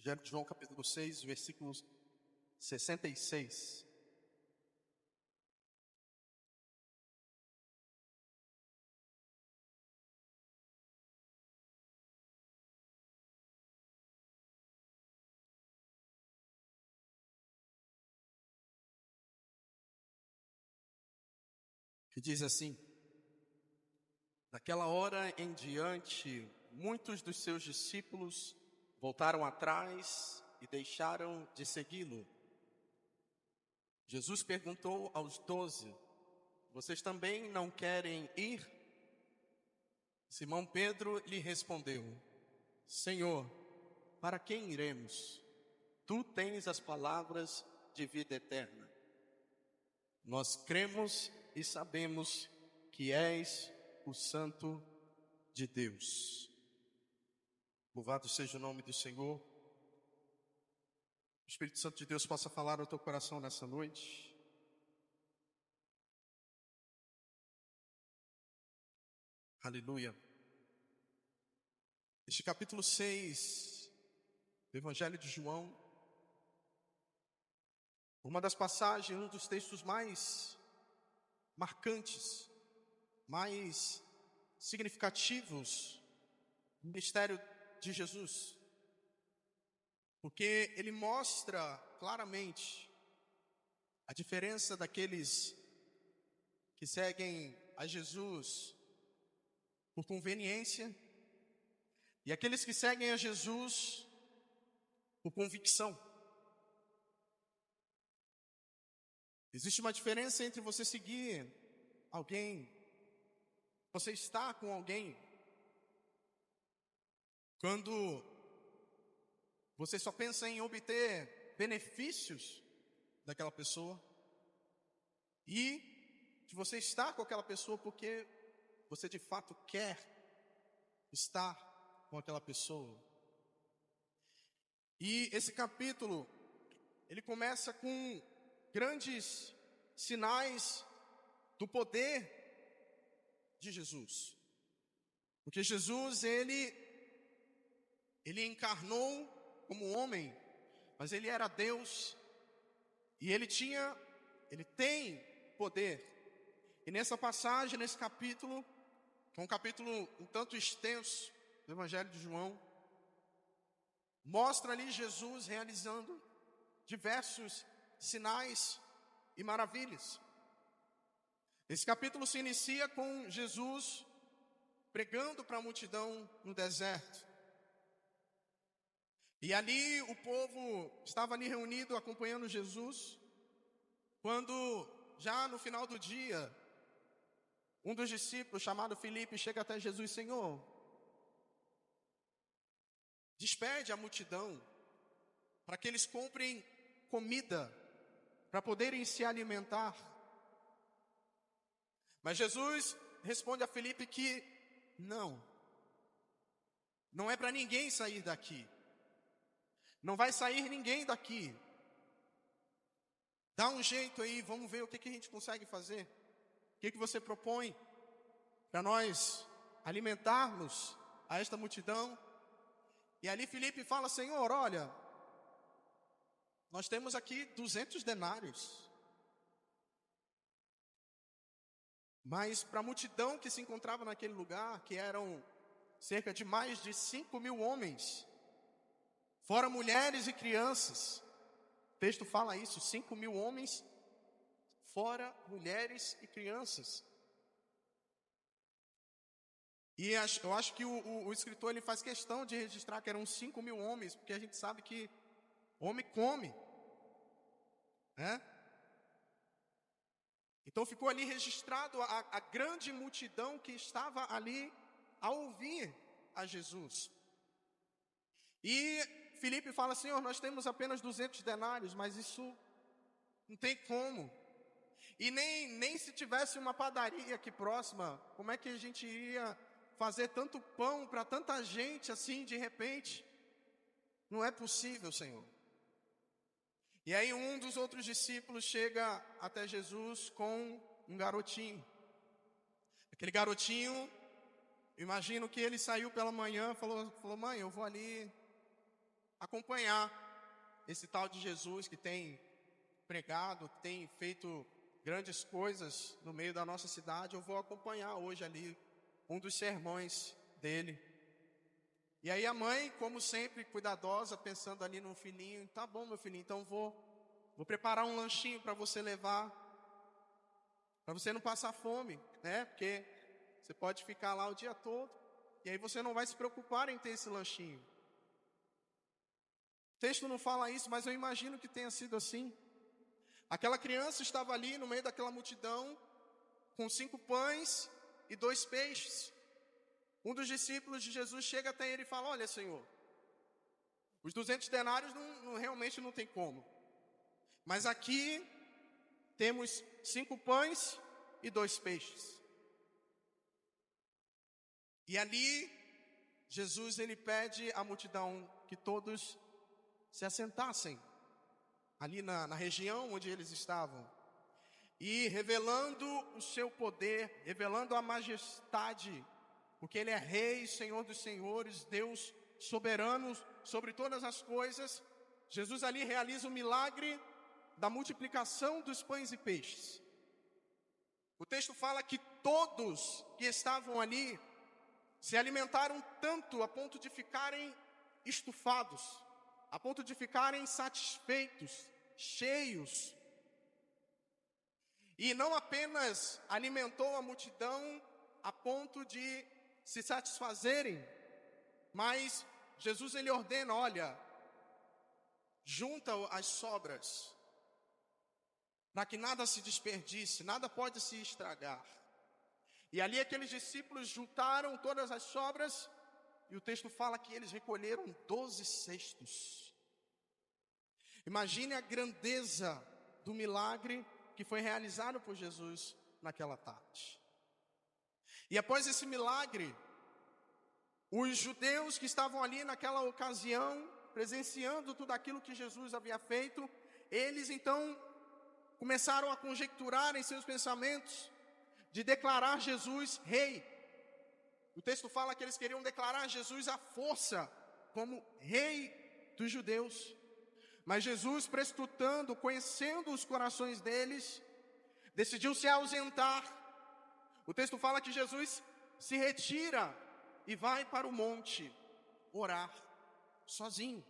Evangelho de João, capítulo 6, versículos 66. Que diz assim: naquela hora em diante, muitos dos seus discípulos voltaram atrás e deixaram de segui-lo. Jesus perguntou aos 12: vocês também não querem ir? Simão Pedro lhe respondeu: Senhor, para quem iremos? Tu tens as palavras de vida eterna. Nós cremos e sabemos que és o Santo de Deus. Louvado seja o nome do Senhor. O Espírito Santo de Deus possa falar ao teu coração nessa noite. Aleluia. Este capítulo 6 do Evangelho de João, uma das passagens, um dos textos mais marcantes, mais significativos do ministério de Jesus, porque ele mostra claramente a diferença daqueles que seguem a Jesus por conveniência e aqueles que seguem a Jesus por convicção. Existe uma diferença entre você seguir alguém, você estar com alguém, quando você só pensa em obter benefícios daquela pessoa, e de você estar com aquela pessoa porque você de fato quer estar com aquela pessoa. E esse capítulo, ele começa com grandes sinais do poder de Jesus. Porque Jesus, ele encarnou como homem, mas ele era Deus, e ele tem poder. E nessa passagem, nesse capítulo, que é um capítulo um tanto extenso do Evangelho de João, mostra ali Jesus realizando diversos sinais e maravilhas. Esse capítulo se inicia com Jesus pregando para a multidão no deserto. E ali o povo estava ali reunido acompanhando Jesus, quando já no final do dia, um dos discípulos, chamado Filipe, chega até Jesus: Senhor, despede a multidão para que eles comprem comida para poderem se alimentar. Mas Jesus responde a Filipe que não é para ninguém sair daqui. Não vai sair ninguém daqui. Dá um jeito aí, vamos ver o que a gente consegue fazer. O que você propõe para nós alimentarmos a esta multidão? E ali Filipe fala: Senhor, olha, nós temos aqui 200 denários. Mas para a multidão que se encontrava naquele lugar, que eram cerca de mais de 5.000 homens, fora mulheres e crianças, o texto fala isso, 5.000 homens, fora mulheres e crianças. E eu acho que o escritor ele faz questão de registrar que eram 5.000 homens, porque a gente sabe que homem come, né? Então ficou ali registrado a grande multidão que estava ali a ouvir a Jesus. E Filipe fala: Senhor, nós temos apenas 200 denários, mas isso não tem como. E nem se tivesse uma padaria aqui próxima, como é que a gente iria fazer tanto pão para tanta gente assim de repente? Não é possível, Senhor. E aí um dos outros discípulos chega até Jesus com um garotinho. Aquele garotinho, imagino que ele saiu pela manhã, falou: mãe, eu vou ali acompanhar esse tal de Jesus que tem pregado, que tem feito grandes coisas no meio da nossa cidade. Eu vou acompanhar hoje ali um dos sermões dele. E aí a mãe, como sempre, cuidadosa, pensando ali no filhinho, tá bom, meu filhinho, então vou preparar um lanchinho para você levar, para você não passar fome, né? Porque você pode ficar lá o dia todo, e aí você não vai se preocupar em ter esse lanchinho. O texto não fala isso, mas eu imagino que tenha sido assim. Aquela criança estava ali no meio daquela multidão, com 5 pães e 2 peixes. Um dos discípulos de Jesus chega até ele e fala: olha, Senhor, os 200 denários realmente não tem como. Mas aqui temos 5 pães e 2 peixes. E ali, Jesus ele pede à multidão que todos se assentassem, ali na região onde eles estavam. E revelando o seu poder, revelando a majestade, porque Ele é Rei, Senhor dos Senhores, Deus soberano sobre todas as coisas. Jesus ali realiza o milagre da multiplicação dos pães e peixes. O texto fala que todos que estavam ali se alimentaram tanto a ponto de ficarem estufados, a ponto de ficarem satisfeitos, cheios. E não apenas alimentou a multidão a ponto de se satisfazerem, mas Jesus ele ordena: olha, junta as sobras, para que nada se desperdice, nada pode se estragar. E ali aqueles discípulos juntaram todas as sobras, e o texto fala que eles recolheram 12 cestos. Imagine a grandeza do milagre que foi realizado por Jesus naquela tarde. E após esse milagre, os judeus que estavam ali naquela ocasião, presenciando tudo aquilo que Jesus havia feito, eles então começaram a conjecturar em seus pensamentos de declarar Jesus rei. O texto fala que eles queriam declarar Jesus à força como rei dos judeus. Mas Jesus, prescrutando, conhecendo os corações deles, decidiu se ausentar. O texto fala que Jesus se retira e vai para o monte orar sozinho.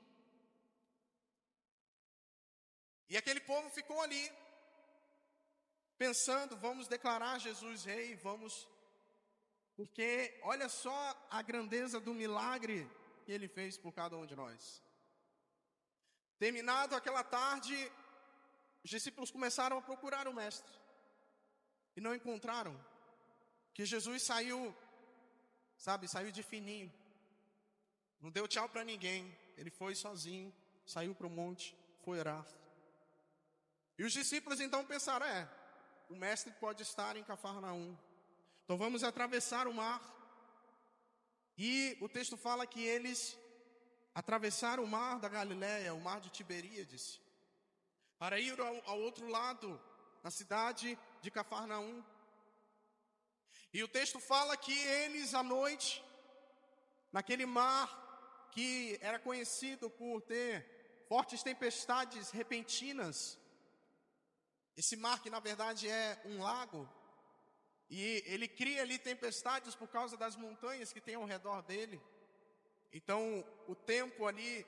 E aquele povo ficou ali, pensando: vamos declarar Jesus rei, vamos... Porque olha só a grandeza do milagre que ele fez por cada um de nós. Terminado aquela tarde, os discípulos começaram a procurar o mestre. E não encontraram. Que Jesus saiu, saiu de fininho. Não deu tchau para ninguém. Ele foi sozinho, saiu para o monte, foi orar. E os discípulos então pensaram: o mestre pode estar em Cafarnaum. Então vamos atravessar o mar. E o texto fala que eles atravessaram o mar da Galileia, o mar de Tiberíades, para ir ao outro lado, na cidade de Cafarnaum. E o texto fala que eles à noite, naquele mar que era conhecido por ter fortes tempestades repentinas, esse mar que na verdade é um lago, e ele cria ali tempestades por causa das montanhas que tem ao redor dele. Então o tempo ali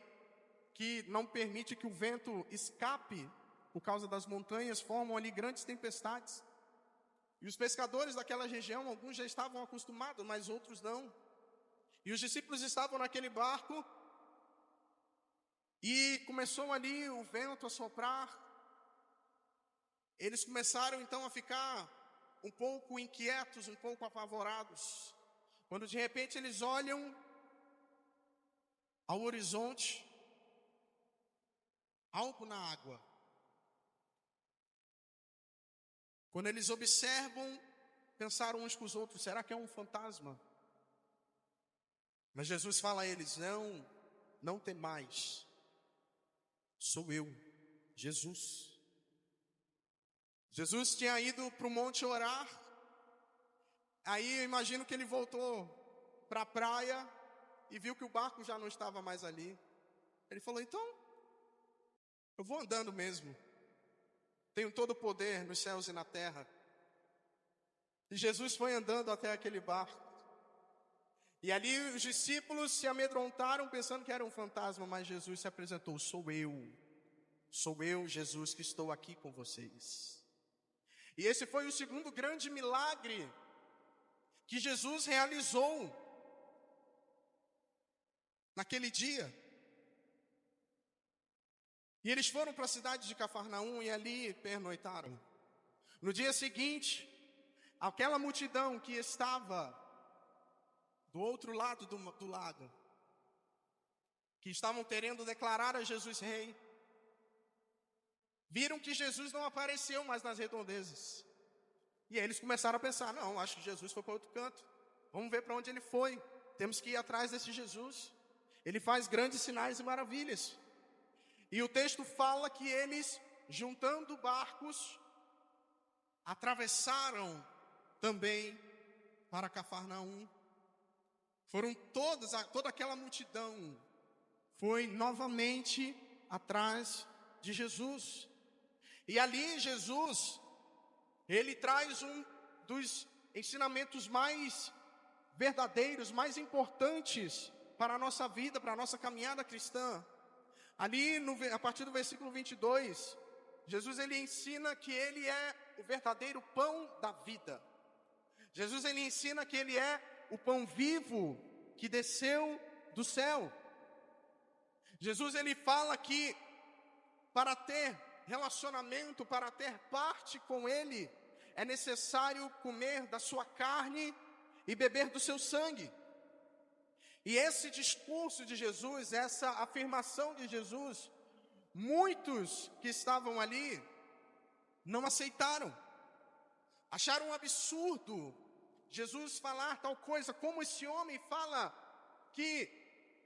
que não permite que o vento escape por causa das montanhas, formam ali grandes tempestades. E os pescadores daquela região, alguns já estavam acostumados, mas outros não. E os discípulos estavam naquele barco, e começou ali o vento a soprar. Eles começaram então a ficar um pouco inquietos, um pouco apavorados, quando de repente eles olham ao horizonte, algo na água. Quando eles observam, pensaram uns com os outros: será que é um fantasma? Mas Jesus fala a eles: não temais, sou eu, Jesus. Jesus tinha ido para o monte orar. Aí eu imagino que ele voltou para a praia e viu que o barco já não estava mais ali. Ele falou, então, eu vou andando mesmo. Tenho todo o poder nos céus e na terra. E Jesus foi andando até aquele barco. E ali os discípulos se amedrontaram pensando que era um fantasma, mas Jesus se apresentou, sou eu, Jesus, que estou aqui com vocês. E esse foi o segundo grande milagre que Jesus realizou naquele dia. E eles foram para a cidade de Cafarnaum e ali pernoitaram. No dia seguinte, aquela multidão que estava do outro lado do lago, que estavam querendo declarar a Jesus rei, viram que Jesus não apareceu mais nas redondezas. E aí eles começaram a pensar, não, acho que Jesus foi para outro canto. Vamos ver para onde ele foi. Temos que ir atrás desse Jesus. Ele faz grandes sinais e maravilhas. E o texto fala que eles, juntando barcos, atravessaram também para Cafarnaum. Foram toda aquela multidão foi novamente atrás de Jesus. E ali Jesus, ele traz um dos ensinamentos mais verdadeiros, mais importantes para a nossa vida, para a nossa caminhada cristã. Ali, a partir do versículo 22, Jesus ele ensina que ele é o verdadeiro pão da vida. Jesus ele ensina que ele é o pão vivo que desceu do céu. Jesus ele fala que para ter relacionamento, para ter parte com ele, é necessário comer da sua carne e beber do seu sangue. E esse discurso de Jesus, essa afirmação de Jesus, muitos que estavam ali não aceitaram. Acharam um absurdo Jesus falar tal coisa, como esse homem fala que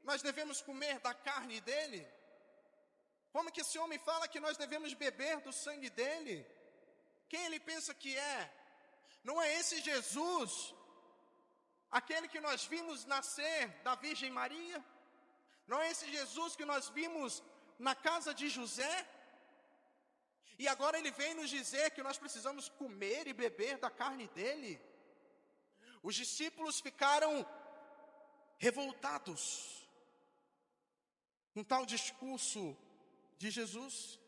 nós devemos comer da carne dele? Como que esse homem fala que nós devemos beber do sangue dele? Quem ele pensa que é? Não é esse Jesus, aquele que nós vimos nascer da Virgem Maria? Não é esse Jesus que nós vimos na casa de José? E agora ele vem nos dizer que nós precisamos comer e beber da carne dele? Os discípulos ficaram revoltados com tal discurso de Jesus.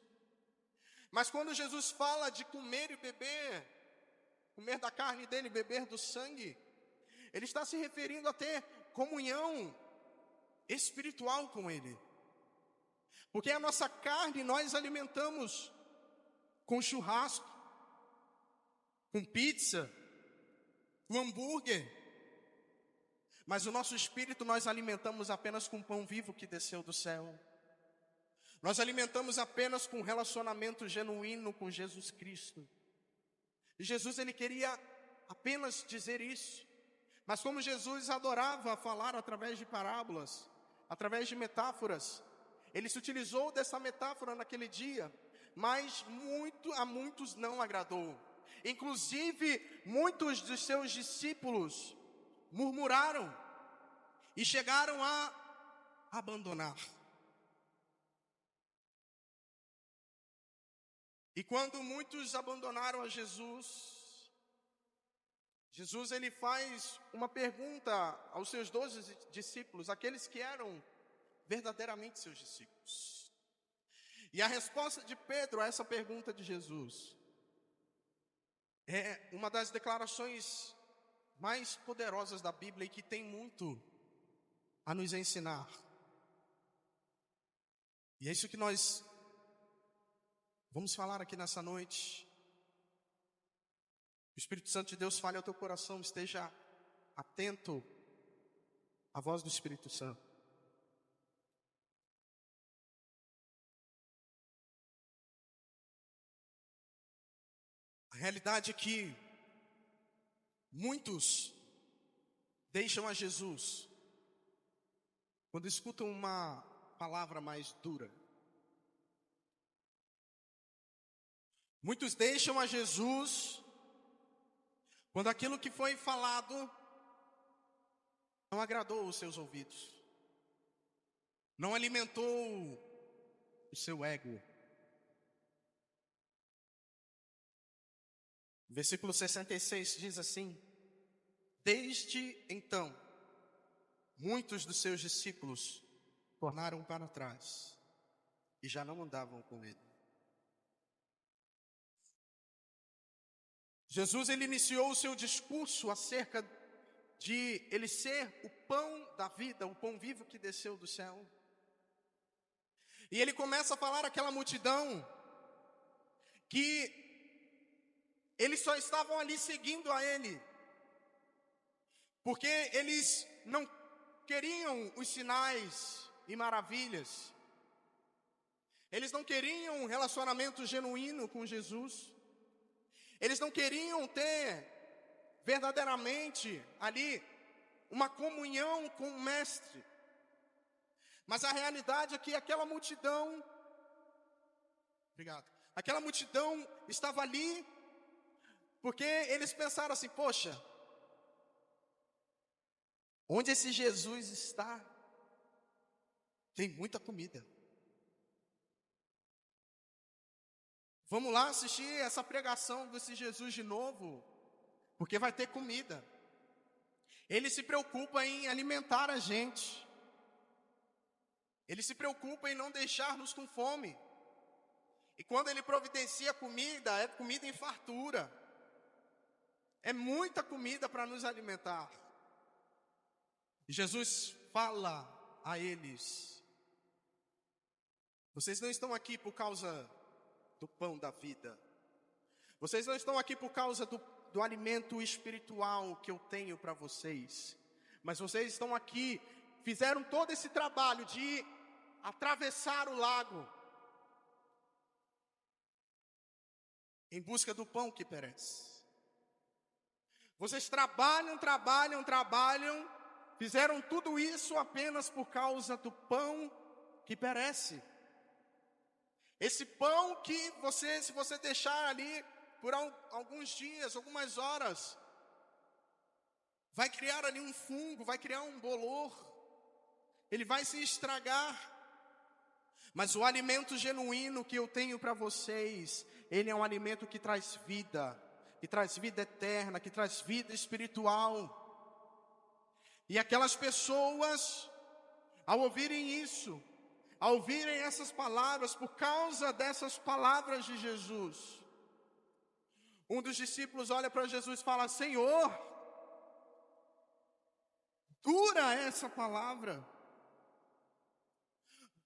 Mas quando Jesus fala de comer e beber, comer da carne dele, beber do sangue, ele está se referindo a ter comunhão espiritual com ele. Porque a nossa carne nós alimentamos com churrasco, com pizza, com hambúrguer. Mas o nosso espírito nós alimentamos apenas com pão vivo que desceu do céu. Nós alimentamos apenas com relacionamento genuíno com Jesus Cristo. E Jesus ele queria apenas dizer isso. Mas como Jesus adorava falar através de parábolas, através de metáforas, ele se utilizou dessa metáfora naquele dia, mas a muitos não agradou. Inclusive, muitos dos seus discípulos murmuraram e chegaram a abandonar. E quando muitos abandonaram a Jesus, Jesus ele faz uma pergunta aos seus 12 discípulos, aqueles que eram verdadeiramente seus discípulos. E a resposta de Pedro a essa pergunta de Jesus é uma das declarações mais poderosas da Bíblia e que tem muito a nos ensinar. E é isso que nós vamos falar aqui nessa noite. O Espírito Santo de Deus fale ao teu coração, esteja atento à voz do Espírito Santo. A realidade é que muitos deixam a Jesus quando escutam uma palavra mais dura. Muitos deixam a Jesus quando aquilo que foi falado não agradou os seus ouvidos. não alimentou o seu ego. Versículo 66 diz assim: desde então, muitos dos seus discípulos tornaram para trás e já não andavam com ele. Jesus, ele iniciou o seu discurso acerca de ele ser o pão da vida, o pão vivo que desceu do céu. E ele começa a falar àquela multidão que eles só estavam ali seguindo a ele, porque eles não queriam os sinais e maravilhas. Eles não queriam um relacionamento genuíno com Jesus. Eles não queriam ter verdadeiramente ali uma comunhão com o Mestre. Mas a realidade é que aquela multidão, aquela multidão estava ali porque eles pensaram assim: poxa, onde esse Jesus está, tem muita comida. Vamos lá assistir essa pregação desse Jesus de novo, porque vai ter comida. Ele se preocupa em alimentar a gente. Ele se preocupa em não deixar-nos com fome. E quando ele providencia comida, é comida em fartura. É muita comida para nos alimentar. E Jesus fala a eles: vocês não estão aqui por causa do pão da vida. Vocês não estão aqui por causa do alimento espiritual que eu tenho para vocês. Mas vocês estão aqui, fizeram todo esse trabalho de atravessar o lago em busca do pão que perece. Vocês trabalham, fizeram tudo isso apenas por causa do pão que perece. Esse pão que se você deixar ali por alguns dias, algumas horas, vai criar ali um fungo, vai criar um bolor, ele vai se estragar. Mas o alimento genuíno que eu tenho para vocês, ele é um alimento que traz vida eterna, que traz vida espiritual. E aquelas pessoas, ao ouvirem isso, ao ouvirem essas palavras, por causa dessas palavras de Jesus, um dos discípulos olha para Jesus e fala: Senhor, dura essa palavra,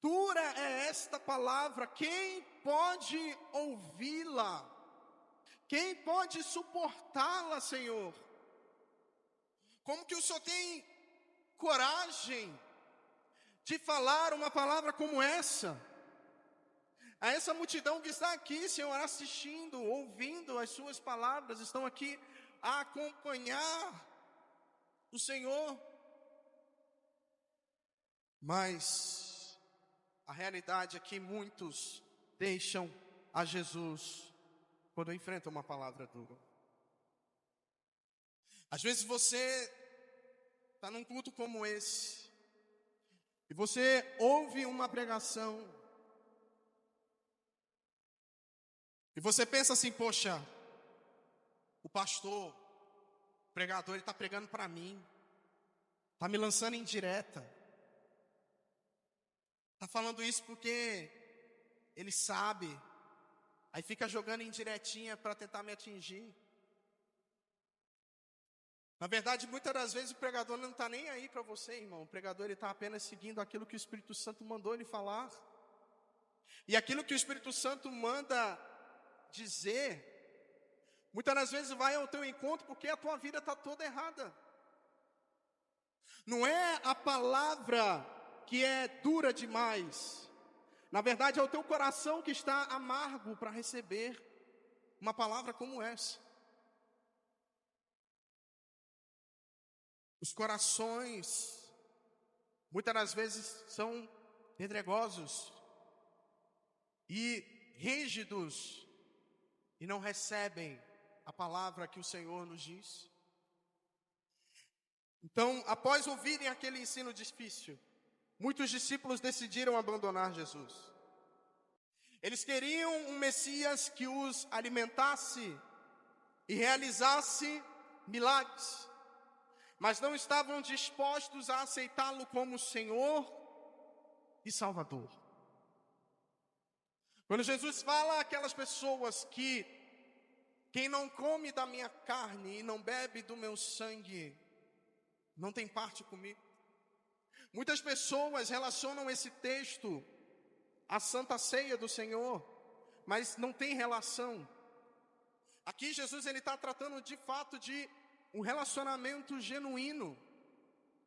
dura é esta palavra, quem pode ouvi-la? Quem pode suportá-la, Senhor? Como que o Senhor tem coragem de falar uma palavra como essa? A essa multidão que está aqui, Senhor, assistindo, ouvindo as suas palavras, estão aqui a acompanhar o Senhor. Mas a realidade é que muitos deixam a Jesus quando enfrentam uma palavra dura. Às vezes você está num culto como esse, e você ouve uma pregação, e você pensa assim: poxa, o pastor, o pregador, ele está pregando para mim, está me lançando em direta, está falando isso porque ele sabe, aí fica jogando indiretinha para tentar me atingir. Na verdade, muitas das vezes o pregador não está nem aí para você, irmão. O pregador ele está apenas seguindo aquilo que o Espírito Santo mandou ele falar. E aquilo que o Espírito Santo manda dizer, muitas das vezes vai ao teu encontro porque a tua vida está toda errada. Não é a palavra que é dura demais. Na verdade, é o teu coração que está amargo para receber uma palavra como essa. Os corações, muitas das vezes, são pedregosos e rígidos e não recebem a palavra que o Senhor nos diz. Então, após ouvirem aquele ensino difícil, muitos discípulos decidiram abandonar Jesus. Eles queriam um Messias que os alimentasse e realizasse milagres, mas não estavam dispostos a aceitá-lo como Senhor e Salvador. Quando Jesus fala àquelas pessoas que quem não come da minha carne e não bebe do meu sangue, não tem parte comigo. Muitas pessoas relacionam esse texto à Santa Ceia do Senhor, mas não tem relação. Aqui Jesus está tratando de fato de um relacionamento genuíno,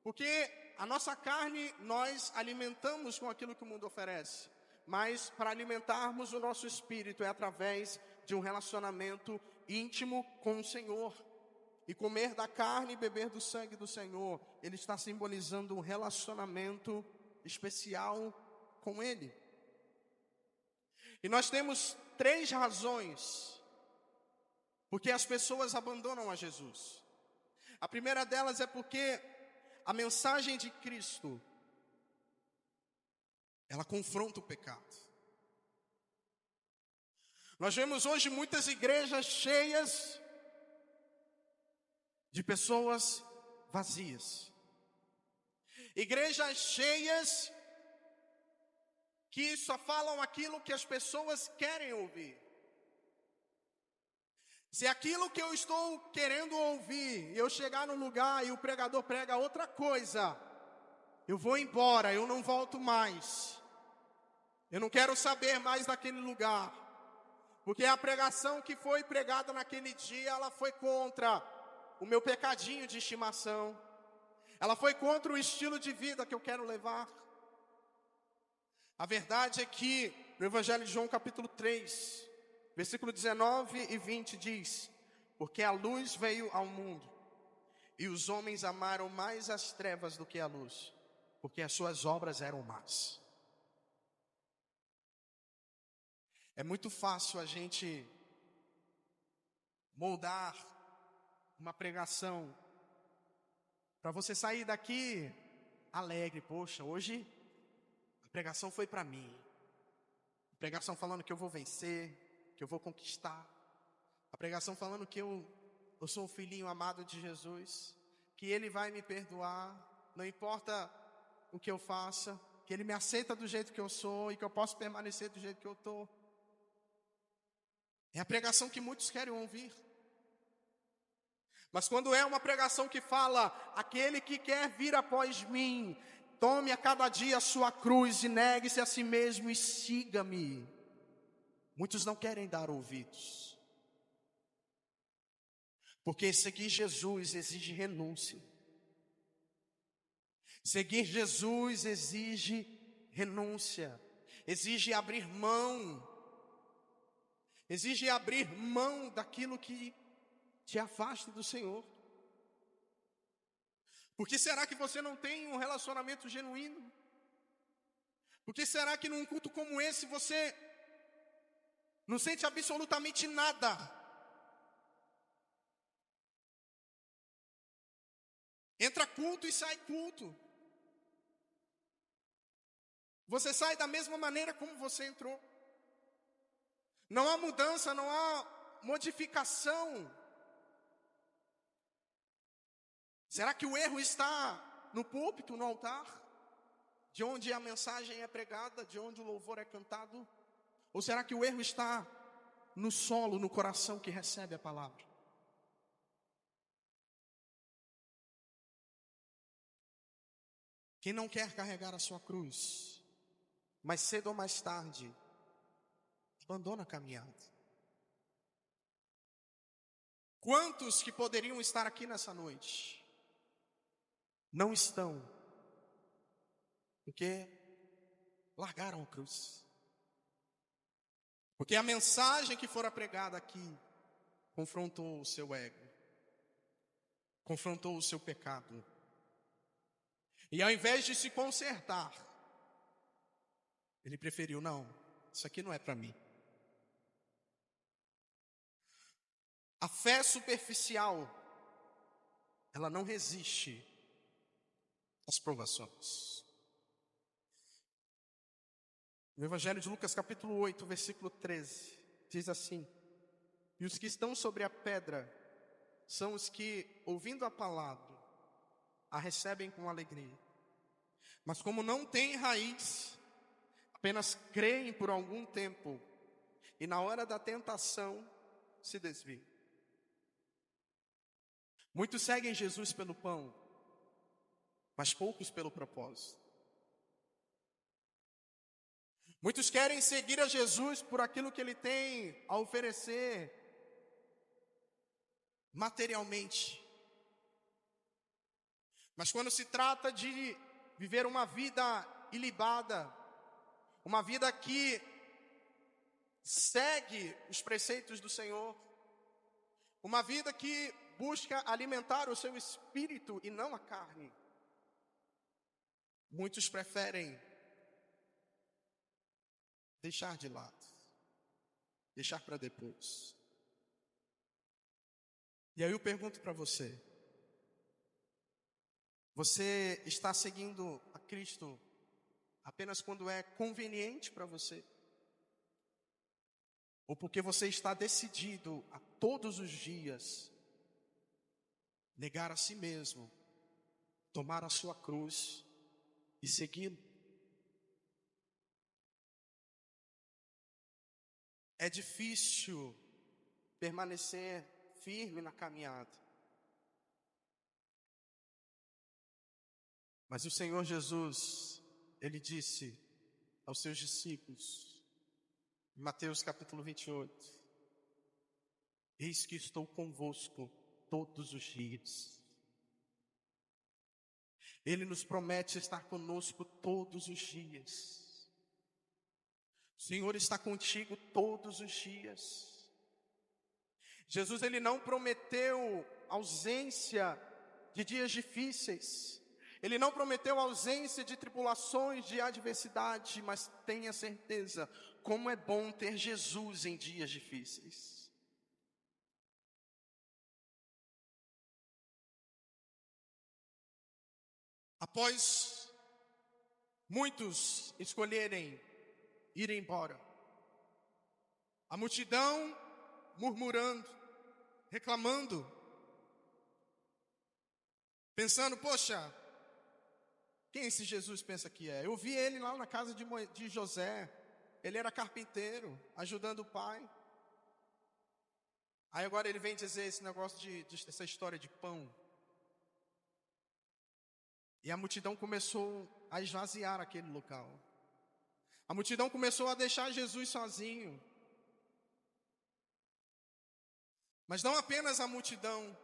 porque a nossa carne nós alimentamos com aquilo que o mundo oferece, mas para alimentarmos o nosso espírito é através de um relacionamento íntimo com o Senhor. E comer da carne e beber do sangue do Senhor, ele está simbolizando um relacionamento especial com Ele. E nós temos 3 razões porque as pessoas abandonam a Jesus. A primeira delas é porque a mensagem de Cristo, ela confronta o pecado. Nós vemos hoje muitas igrejas cheias de pessoas vazias. Igrejas cheias que só falam aquilo que as pessoas querem ouvir. Se aquilo que eu estou querendo ouvir, eu chegar no lugar e o pregador prega outra coisa, eu vou embora, eu não volto mais. Eu não quero saber mais daquele lugar. Porque a pregação que foi pregada naquele dia, ela foi contra o meu pecadinho de estimação. Ela foi contra o estilo de vida que eu quero levar. A verdade é que no Evangelho de João capítulo 3, versículo 19 e 20 diz: porque a luz veio ao mundo, e os homens amaram mais as trevas do que a luz, porque as suas obras eram más. É muito fácil a gente moldar uma pregação para você sair daqui alegre. Poxa, hoje a pregação foi para mim. A pregação falando que eu vou vencer, que eu vou conquistar. A pregação falando que eu sou um filhinho amado de Jesus, que Ele vai me perdoar, não importa o que eu faça, que Ele me aceita do jeito que eu sou e que eu posso permanecer do jeito que eu estou. É a pregação que muitos querem ouvir. Mas quando é uma pregação que fala: aquele que quer vir após mim, tome a cada dia a sua cruz e negue-se a si mesmo e siga-me, muitos não querem dar ouvidos. Porque seguir Jesus exige renúncia. Seguir Jesus exige renúncia, exige abrir mão. Exige abrir mão daquilo que te afasta do Senhor. Por que será que você não tem um relacionamento genuíno? Por que será que num culto como esse você não sente absolutamente nada? Entra culto e sai culto. Você sai da mesma maneira como você entrou. Não há mudança, não há modificação. Será que o erro está no púlpito, no altar? De onde a mensagem é pregada, de onde o louvor é cantado? Ou será que o erro está no solo, no coração que recebe a palavra? Quem não quer carregar a sua cruz, mais cedo ou mais tarde, abandona a caminhada. Quantos que poderiam estar aqui nessa noite não estão, porque largaram a cruz? Porque a mensagem que fora pregada aqui confrontou o seu ego, confrontou o seu pecado. E ao invés de se consertar, ele preferiu: não, isso aqui não é para mim. A fé superficial, ela não resiste às provações. No Evangelho de Lucas, capítulo 8, versículo 13, diz assim: e os que estão sobre a pedra são os que, ouvindo a palavra, a recebem com alegria. Mas como não têm raiz, apenas creem por algum tempo, e na hora da tentação se desviam. Muitos seguem Jesus pelo pão, mas poucos pelo propósito. Muitos querem seguir a Jesus por aquilo que Ele tem a oferecer materialmente. Mas quando se trata de viver uma vida ilibada, uma vida que segue os preceitos do Senhor, uma vida que busca alimentar o seu espírito e não a carne, muitos preferem deixar de lado, deixar para depois. E aí eu pergunto para você: você está seguindo a Cristo apenas quando é conveniente para você? Ou porque você está decidido a todos os dias negar a si mesmo, tomar a sua cruz e segui-lo? É difícil permanecer firme na caminhada, mas o Senhor Jesus, Ele disse aos seus discípulos, em Mateus capítulo 28, eis que estou convosco todos os dias. Ele nos promete estar conosco todos os dias. O Senhor está contigo todos os dias. Jesus, Ele não prometeu ausência de dias difíceis. Ele não prometeu ausência de tribulações, de adversidade, mas tenha certeza, como é bom ter Jesus em dias difíceis. Após muitos escolherem ir embora, a multidão murmurando, reclamando, pensando: poxa, quem esse Jesus pensa que é? Eu vi ele lá na casa de José, ele era carpinteiro, ajudando o pai. Aí agora ele vem dizer esse negócio essa história de pão. E a multidão começou a esvaziar aquele local. A multidão começou a deixar Jesus sozinho. Mas não apenas a multidão.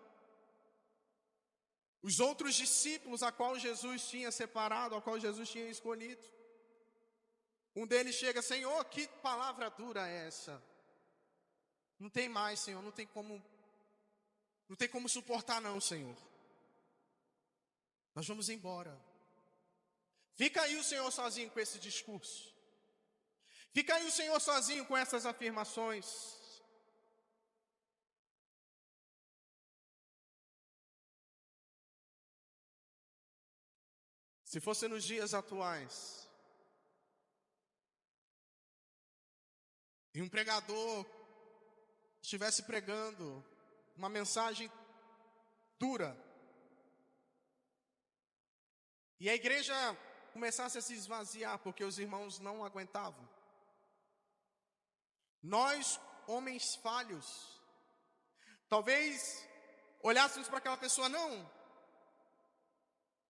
Os outros discípulos a qual Jesus tinha separado, a qual Jesus tinha escolhido. Um deles chega: Senhor, que palavra dura é essa? Não tem mais, Senhor, não tem como suportar não, Senhor. Nós vamos embora. Fica aí o Senhor sozinho com esse discurso. Fica aí o Senhor sozinho com essas afirmações. Se fosse nos dias atuais, e um pregador estivesse pregando uma mensagem dura, e a igreja começasse a se esvaziar porque os irmãos não aguentavam, nós, homens falhos, talvez olhássemos para aquela pessoa: não,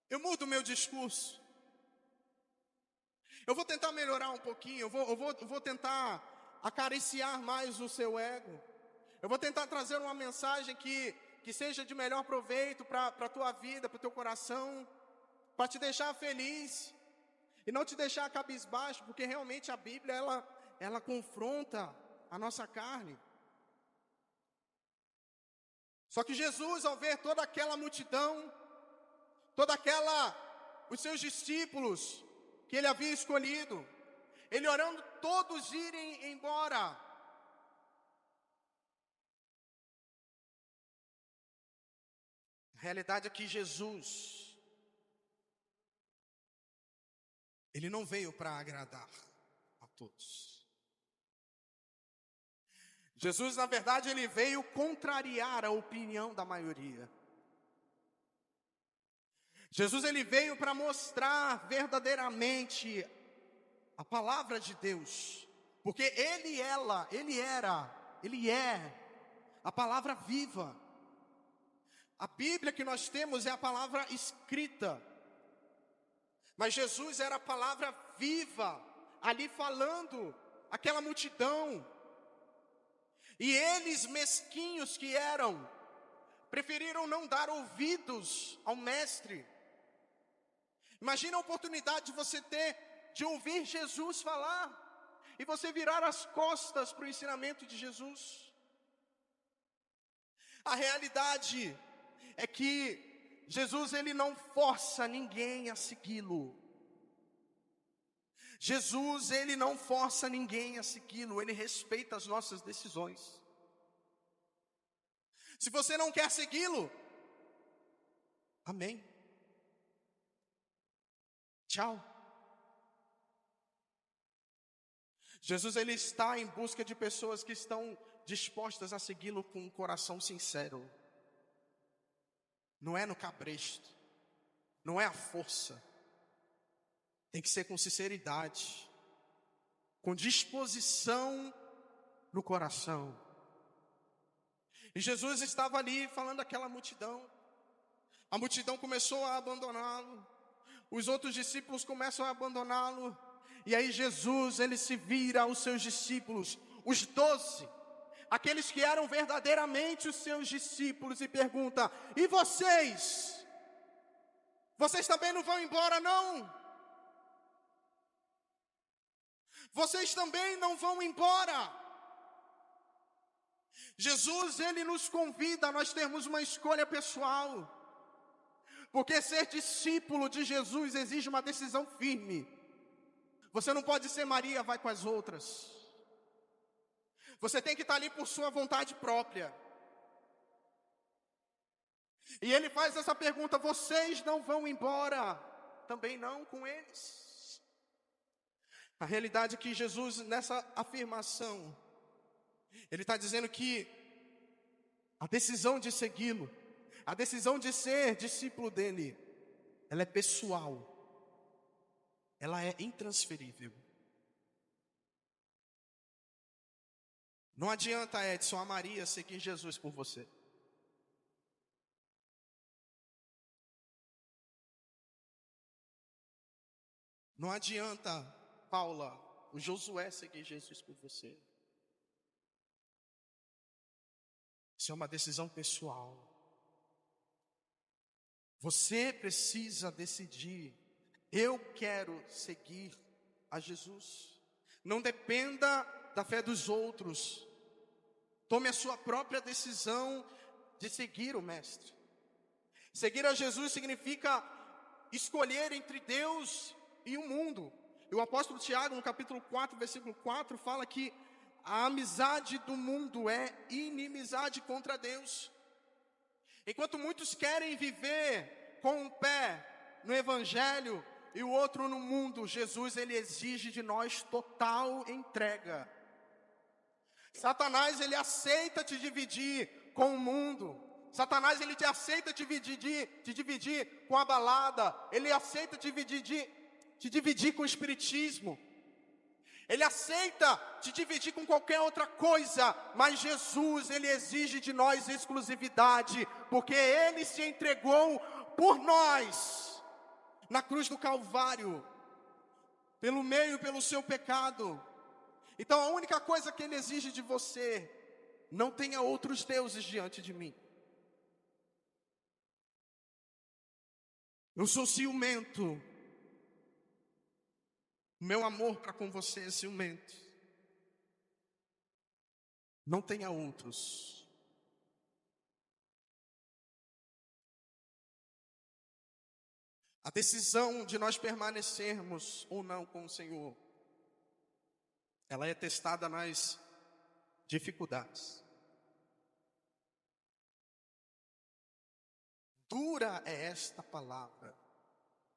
eu mudo o meu discurso, eu vou tentar melhorar um pouquinho, eu vou tentar acariciar mais o seu ego, eu vou tentar trazer uma mensagem que seja de melhor proveito para a tua vida, para o teu coração, para te deixar feliz e não te deixar cabisbaixo, porque realmente a Bíblia ela confronta a nossa carne. Só que Jesus, ao ver toda aquela multidão, os seus discípulos que ele havia escolhido, ele orando todos irem embora, a realidade é que Jesus, ele não veio para agradar a todos. Jesus, na verdade, ele veio contrariar a opinião da maioria. Jesus, ele veio para mostrar verdadeiramente a palavra de Deus, porque ele é a palavra viva. A Bíblia que nós temos é a palavra escrita, mas Jesus era a palavra viva, ali falando aquela multidão. E eles, mesquinhos que eram, preferiram não dar ouvidos ao mestre. Imagina a oportunidade de você ter, de ouvir Jesus falar, e você virar as costas para o ensinamento de Jesus. A realidade é que Jesus, ele não força ninguém a segui-lo. Jesus, ele não força ninguém a segui-lo, ele respeita as nossas decisões. Se você não quer segui-lo, amém. Tchau. Jesus, ele está em busca de pessoas que estão dispostas a segui-lo com um coração sincero. Não é no cabresto, não é a força. Tem que ser com sinceridade, com disposição no coração. E Jesus estava ali falando àquela multidão. A multidão começou a abandoná-lo. Os outros discípulos começam a abandoná-lo. E aí Jesus, ele se vira aos seus discípulos, os 12, aqueles que eram verdadeiramente os seus discípulos, e pergunta: e vocês? Vocês também não vão embora, não? Vocês também não vão embora? Jesus, ele nos convida a nós termos uma escolha pessoal, porque ser discípulo de Jesus exige uma decisão firme. Você não pode ser Maria, vai com as outras. Você tem que estar ali por sua vontade própria. E ele faz essa pergunta: vocês não vão embora? Também não com eles. A realidade é que Jesus, nessa afirmação, ele está dizendo que a decisão de segui-lo, a decisão de ser discípulo dele, ela é pessoal. Ela é intransferível. Não adianta, Edson, a Maria seguir Jesus por você. Não adianta, Paula, o Josué seguir Jesus por você. Isso é uma decisão pessoal. Você precisa decidir: eu quero seguir a Jesus. Não dependa da fé dos outros. Tome a sua própria decisão de seguir o Mestre. Seguir a Jesus significa escolher entre Deus e o mundo. E o apóstolo Tiago, no capítulo 4, versículo 4, fala que a amizade do mundo é inimizade contra Deus. Enquanto muitos querem viver com um pé no Evangelho e o outro no mundo, Jesus, ele exige de nós total entrega. Satanás, ele aceita te dividir com o mundo. Satanás, ele te aceita te dividir com a balada. Ele aceita te dividir com o espiritismo. Ele aceita te dividir com qualquer outra coisa. Mas Jesus, ele exige de nós exclusividade, porque ele se entregou por nós na cruz do Calvário, pelo seu pecado. Então a única coisa que ele exige de você: não tenha outros deuses diante de mim. Eu sou ciumento. O meu amor para com você é ciumento. Não tenha outros. A decisão de nós permanecermos ou não com o Senhor, ela é testada nas dificuldades. Dura é esta palavra.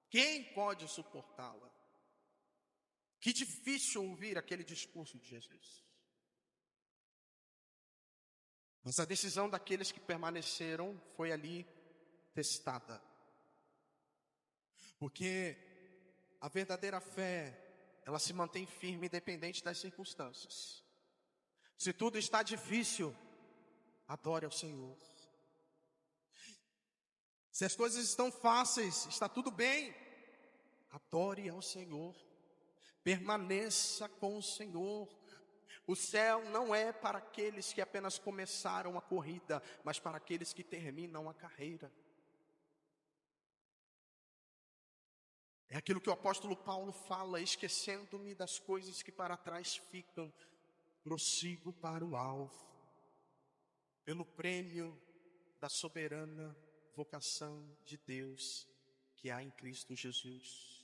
Quem pode suportá-la? Que difícil ouvir aquele discurso de Jesus. Mas a decisão daqueles que permaneceram foi ali testada. Porque a verdadeira fé, ela se mantém firme independente das circunstâncias. Se tudo está difícil, adore ao Senhor. Se as coisas estão fáceis, está tudo bem, adore ao Senhor. Permaneça com o Senhor. O céu não é para aqueles que apenas começaram a corrida, mas para aqueles que terminam a carreira. É aquilo que o apóstolo Paulo fala: esquecendo-me das coisas que para trás ficam, prossigo para o alvo, pelo prêmio da soberana vocação de Deus que há em Cristo Jesus.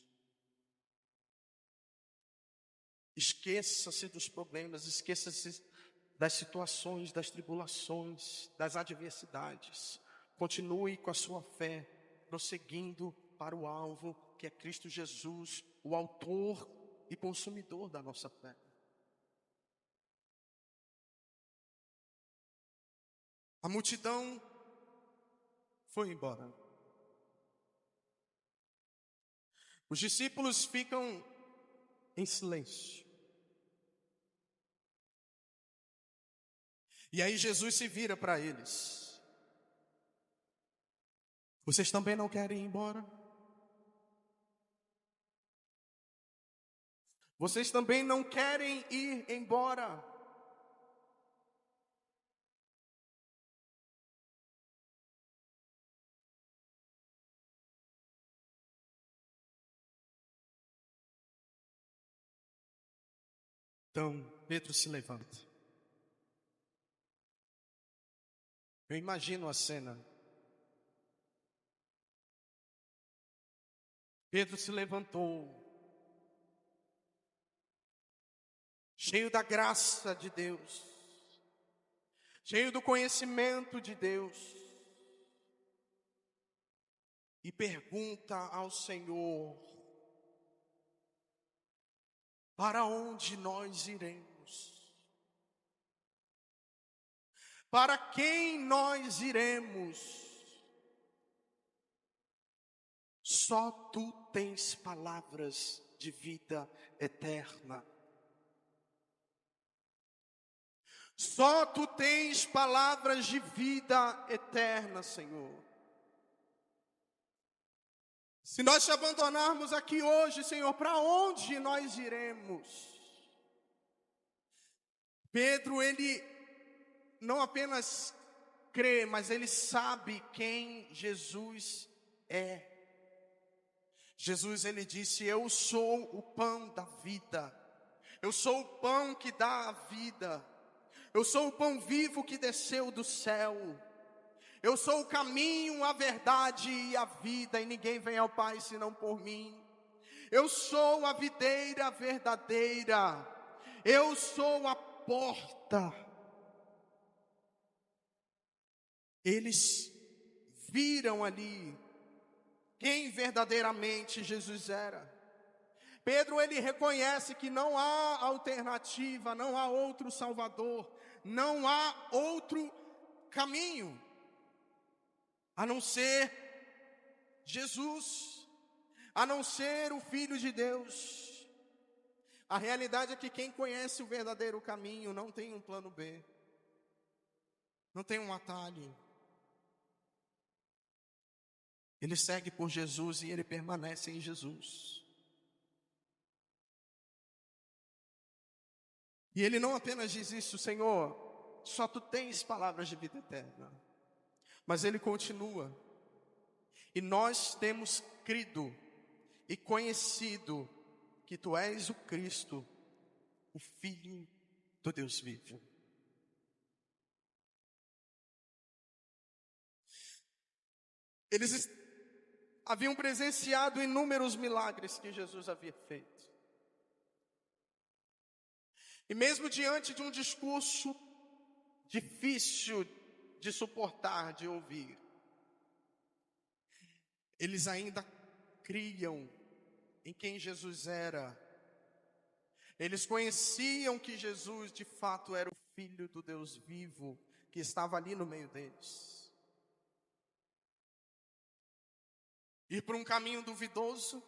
Esqueça-se dos problemas, esqueça-se das situações, das tribulações, das adversidades. Continue com a sua fé, prosseguindo para o alvo, que é Cristo Jesus, o autor e consumidor da nossa fé. A multidão foi embora. Os discípulos ficam em silêncio. E aí Jesus se vira para eles: vocês também não querem ir embora? Vocês também não querem ir embora? Então Pedro se levanta. Eu imagino a cena. Pedro se levantou, cheio da graça de Deus, cheio do conhecimento de Deus, e pergunta ao Senhor: para onde nós iremos? Para quem nós iremos? Só tu tens palavras de vida eterna. Só tu tens palavras de vida eterna, Senhor. Se nós te abandonarmos aqui hoje, Senhor, para onde nós iremos? Pedro, ele não apenas crê, mas ele sabe quem Jesus é. Jesus, ele disse: eu sou o pão da vida. Eu sou o pão que dá a vida. Eu sou o pão vivo que desceu do céu. Eu sou o caminho, a verdade e a vida, e ninguém vem ao Pai senão por mim. Eu sou a videira verdadeira. Eu sou a porta. Eles viram ali quem verdadeiramente Jesus era. Pedro, ele reconhece que não há alternativa, não há outro Salvador, não há outro caminho, a não ser Jesus, a não ser o Filho de Deus. A realidade é que quem conhece o verdadeiro caminho não tem um plano B, não tem um atalho. Ele segue por Jesus e ele permanece em Jesus. E ele não apenas diz isso: Senhor, só tu tens palavras de vida eterna. Mas ele continua: e nós temos crido e conhecido que tu és o Cristo, o Filho do Deus vivo. Eles haviam presenciado inúmeros milagres que Jesus havia feito. E mesmo diante de um discurso difícil de suportar, de ouvir, eles ainda criam em quem Jesus era Eles conheciam que Jesus de fato era o Filho do Deus vivo, que estava ali no meio deles. Ir por um caminho duvidoso,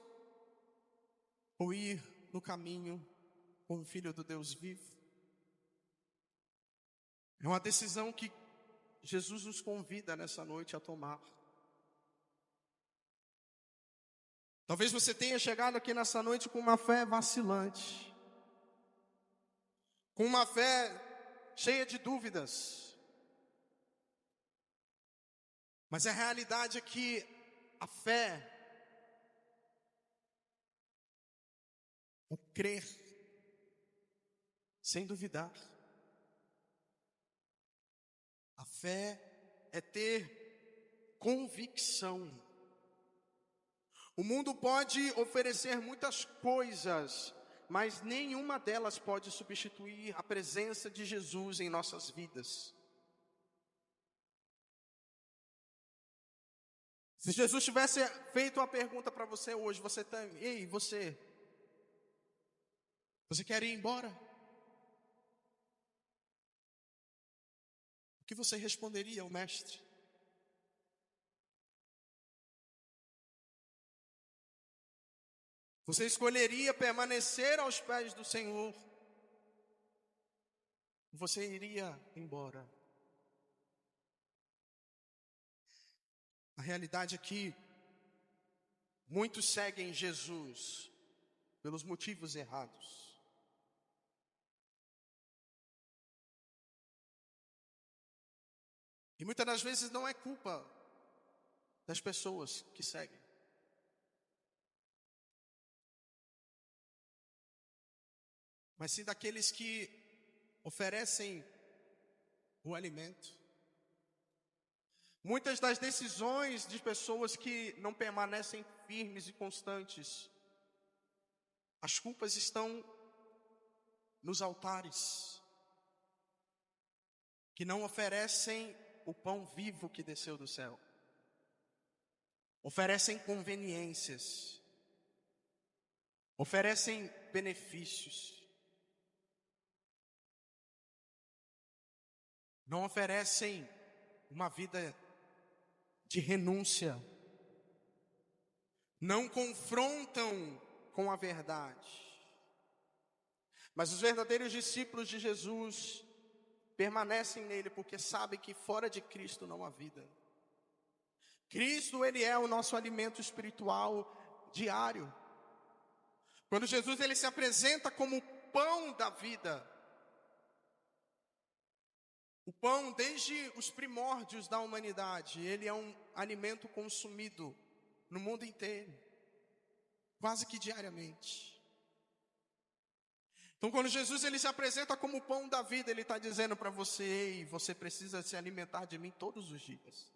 ou ir no caminho com o Filho do Deus vivo? É uma decisão que Jesus nos convida nessa noite a tomar. Talvez você tenha chegado aqui nessa noite com uma fé vacilante, com uma fé cheia de dúvidas. Mas a realidade é que a fé é crer sem duvidar. A fé é ter convicção. O mundo pode oferecer muitas coisas, mas nenhuma delas pode substituir a presença de Jesus em nossas vidas. Se Jesus tivesse feito uma pergunta para você hoje, ei, você quer ir embora? O que você responderia ao mestre? Você escolheria permanecer aos pés do Senhor? Você iria embora? A realidade é que muitos seguem Jesus pelos motivos errados. E muitas das vezes não é culpa das pessoas que seguem. Mas sim daqueles que oferecem o alimento. Muitas das decisões de pessoas que não permanecem firmes e constantes, as culpas estão nos altares, que não oferecem o pão vivo que desceu do céu. Oferecem conveniências, oferecem benefícios. Não oferecem uma vida de renúncia. Não confrontam com a verdade. Mas os verdadeiros discípulos de Jesus permanecem nele porque sabem que fora de Cristo não há vida. Cristo, ele é o nosso alimento espiritual diário. Quando Jesus ele se apresenta como o pão da vida, o pão desde os primórdios da humanidade, ele é um alimento consumido no mundo inteiro, quase que diariamente. Então quando Jesus ele se apresenta como o pão da vida, ele está dizendo para você: ei, você precisa se alimentar de mim todos os dias.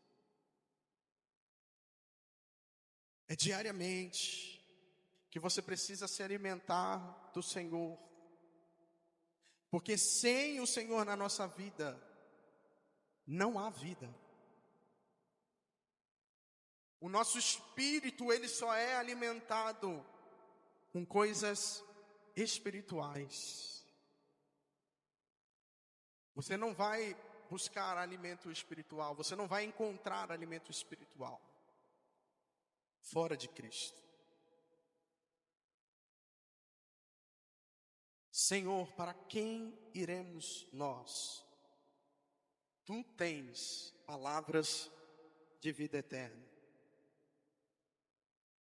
É diariamente que você precisa se alimentar do Senhor. Porque sem o Senhor na nossa vida, não há vida. O nosso espírito, ele só é alimentado com coisas espirituais. Você não vai buscar alimento espiritual, você não vai encontrar alimento espiritual fora de Cristo. Senhor, para quem iremos nós? Tu tens palavras de vida eterna.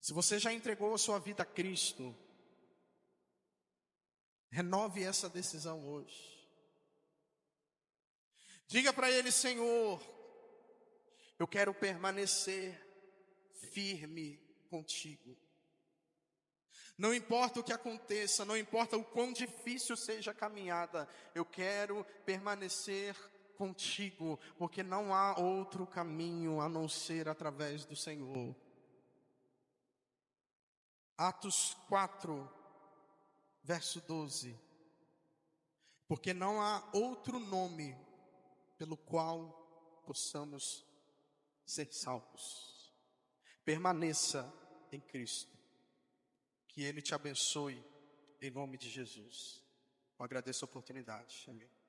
Se você já entregou a sua vida a Cristo, renove essa decisão hoje. Diga para Ele: Senhor, eu quero permanecer firme contigo. Não importa o que aconteça, não importa o quão difícil seja a caminhada, eu quero permanecer contigo, porque não há outro caminho a não ser através do Senhor. Atos 4, verso 12. Porque não há outro nome pelo qual possamos ser salvos. Permaneça em Cristo. Que Ele te abençoe, em nome de Jesus. Eu agradeço a oportunidade. Amém.